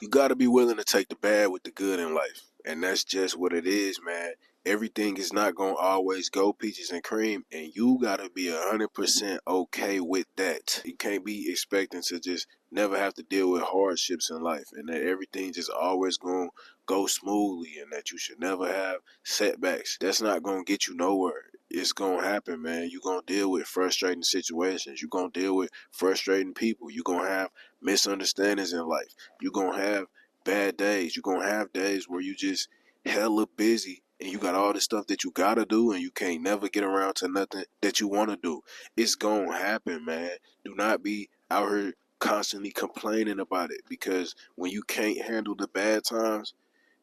You got to be willing to take the bad with the good in life. And that's just what it is, man. Everything is not going to always go peaches and cream. And you got to be 100% okay with that. You can't be expecting to just never have to deal with hardships in life. And that everything just always going to go smoothly. And that you should never have setbacks. That's not going to get you nowhere. It's going to happen, man. You're going to deal with frustrating situations. You're going to deal with frustrating people. You're going to have misunderstandings in life. You're going to have bad days. You're going to have days where you just hella busy and you got all the stuff that you got to do and you can't never get around to nothing that you want to do. It's going to happen, man. Do not be out here constantly complaining about it, because when you can't handle the bad times,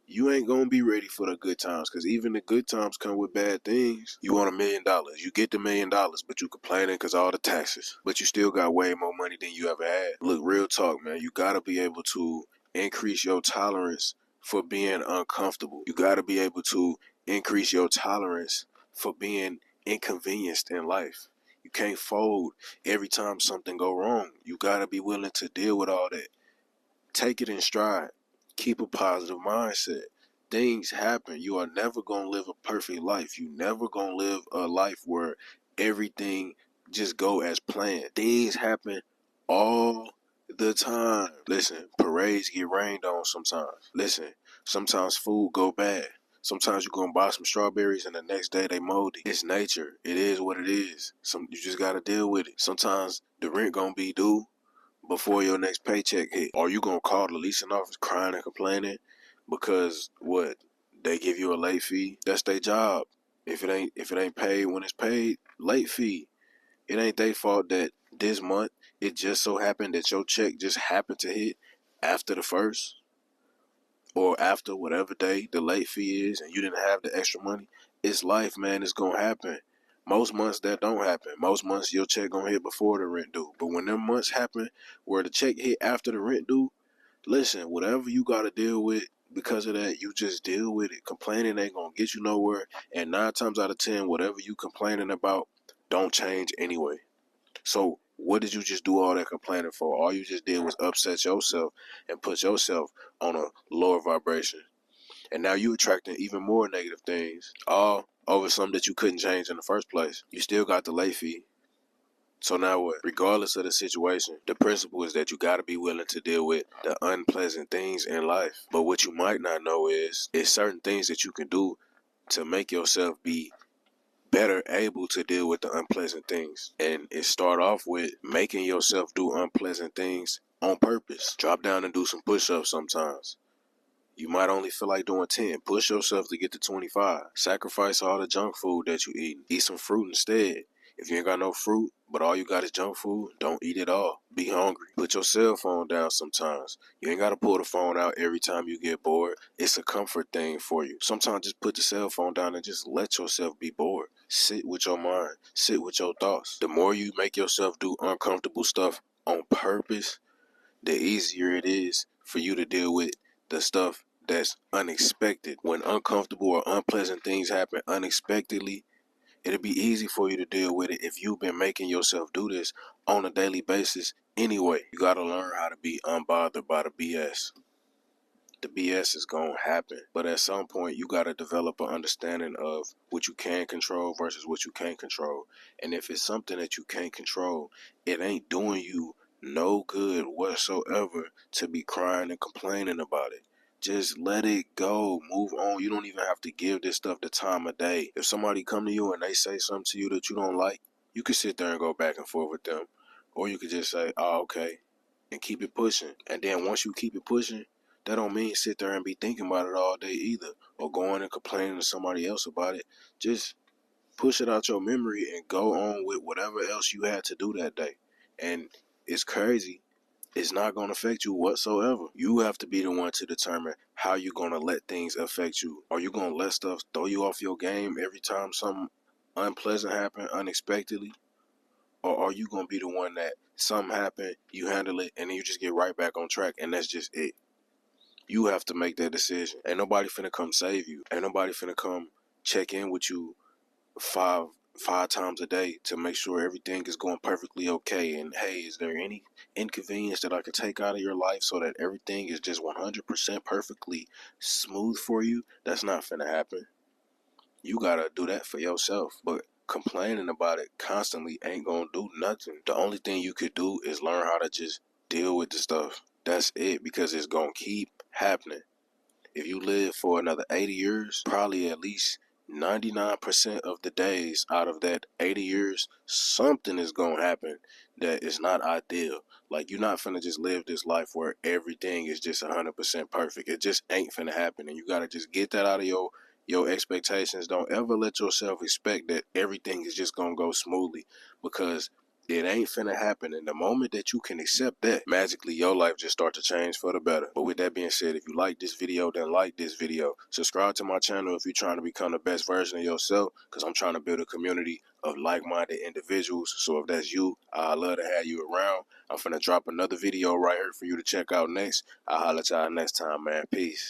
you ain't gonna be ready for the good times, because even the good times come with bad things. You want $1 million, you get the $1 million, but you complaining because all the taxes, but you still got way more money than you ever had. Look, real talk, man, you gotta be able to increase your tolerance for being uncomfortable. You gotta be able to increase your tolerance for being inconvenienced in life. You can't fold every time something go wrong. You gotta be willing to deal with all that. Take it in stride. Keep a positive mindset. Things happen. You are never going to live a perfect life. You never going to live a life where everything just go as planned. Things happen all the time. Listen, parades get rained on sometimes. Listen, sometimes food go bad. Sometimes you're going to buy some strawberries and the next day they moldy. It's nature. It is what it is. You just got to deal with it. Sometimes the rent going to be due before your next paycheck hit. Are you gonna call the leasing office crying and complaining because what, they give you a late fee? That's their job. If it ain't paid when it's paid, late fee. It ain't their fault that this month it just so happened that your check just happened to hit after the first or after whatever day the late fee is and you didn't have the extra money. It's life, man. It's gonna happen. Most months that don't happen. Most months your check gonna hit before the rent due. But when them months happen where the check hit after the rent due, listen, whatever you gotta deal with because of that, you just deal with it. Complaining ain't gonna get you nowhere. And 9 times out of 10, whatever you complaining about don't change anyway. So what did you just do all that complaining for? All you just did was upset yourself and put yourself on a lower vibration. And now you attracting even more negative things, all over something that you couldn't change in the first place. You still got the late fee. So now what? Regardless of the situation, the principle is that you got to be willing to deal with the unpleasant things in life. But what you might not know is certain things that you can do to make yourself be better able to deal with the unpleasant things. And it start off with making yourself do unpleasant things on purpose. Drop down and do some push-ups sometimes. You might only feel like doing 10. Push yourself to get to 25. Sacrifice all the junk food that you eat. Eat some fruit instead. If you ain't got no fruit, but all you got is junk food, don't eat it all. Be hungry. Put your cell phone down sometimes. You ain't got to pull the phone out every time you get bored. It's a comfort thing for you. Sometimes just put the cell phone down and just let yourself be bored. Sit with your mind. Sit with your thoughts. The more you make yourself do uncomfortable stuff on purpose, the easier it is for you to deal with the stuff that's unexpected. When uncomfortable or unpleasant things happen unexpectedly, it'll be easy for you to deal with it if you've been making yourself do this on a daily basis anyway. You gotta learn how to be unbothered by the BS. The BS is gonna happen, but at some point you gotta develop an understanding of what you can control versus what you can't control. And if it's something that you can't control, it ain't doing you no good whatsoever to be crying and complaining about it. Just let it go. Move on. You don't even have to give this stuff the time of day. If somebody come to you and they say something to you that you don't like, you can sit there and go back and forth with them. Or you could just say, oh, okay, and keep it pushing. And then once you keep it pushing, that don't mean sit there and be thinking about it all day either, or going and complaining to somebody else about it. Just push it out your memory and go on with whatever else you had to do that day. And it's crazy. It's not going to affect you whatsoever. You have to be the one to determine how you're going to let things affect you. Are you going to let stuff throw you off your game every time something unpleasant happen unexpectedly? Or are you going to be the one that something happen, you handle it, and then you just get right back on track, and that's just it? You have to make that decision. Ain't nobody finna come save you. Ain't nobody finna come check in with you 5 5 times a day to make sure everything is going perfectly okay. And hey, is there any inconvenience that I could take out of your life so that everything is just 100% perfectly smooth for you? That's not finna happen. You gotta do that for yourself. But complaining about it constantly ain't gonna do nothing. The only thing you could do is learn how to just deal with the stuff. That's it, because it's gonna keep happening. If you live for another 80 years, probably at least 99% of the days out of that 80 years, something is going to happen that is not ideal. Like, you're not finna just live this life where everything is just 100% perfect. It just ain't finna happen. And you got to just get that out of your expectations. Don't ever let yourself expect that everything is just going to go smoothly, because it ain't finna happen. And the moment that you can accept that, magically your life just start to change for the better. But with that being said, if you like this video, then like this video. Subscribe to my channel if you're trying to become the best version of yourself, because I'm trying to build a community of like-minded individuals. So if that's you, I'd love to have you around. I'm finna drop another video right here for you to check out next. I'll holler at y'all next time, man. Peace.